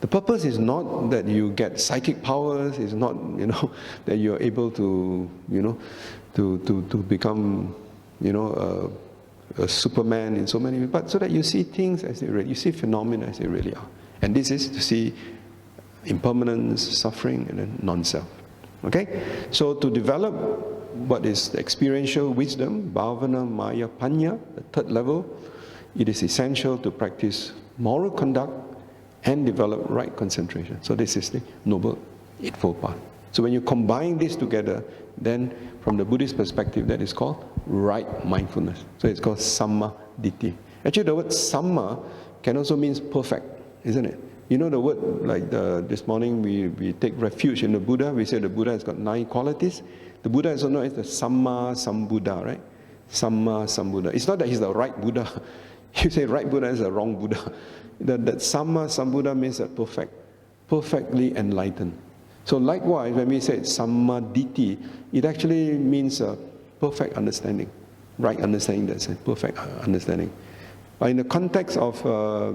The purpose is not that you get psychic powers. It's not, that you're able to, to become, a Superman in so many ways, but so that you see things as they really, you see phenomena as they really are. And this is to see impermanence, suffering, and then non-self. Okay? So to develop what is the experiential wisdom, bhavana, maya, panya, the third level, it is essential to practice moral conduct and develop right concentration. So this is the Noble Eightfold Path. So when you combine this together, then from the Buddhist perspective, that is called right mindfulness. So it's called samma ditthi. Actually, the word samma can also mean perfect, isn't it? You know the word, like this morning we take refuge in the Buddha. We say the Buddha has got 9 qualities. The Buddha is also known as the Samma Sambuddha, right? Samma Sambuddha. It's not that he's the right Buddha. You say right Buddha is a wrong Buddha. That Samma Sambuddha means that perfectly enlightened. So likewise, when we say Sammaditi, it actually means a perfect understanding, right understanding, that's a perfect understanding. But in the context of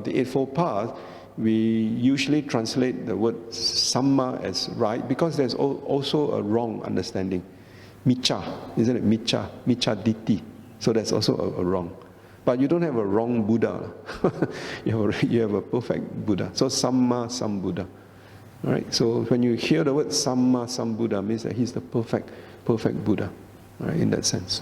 the Eightfold Path, we usually translate the word Samma as right, because there's also a wrong understanding. Micha, isn't it? Micha Diti. So that's also a wrong. But you don't have a wrong Buddha. you have a perfect Buddha. So Samma Sambuddha. All right. So when you hear the word Samma Sambuddha, means that he's the perfect Buddha. All right, in that sense.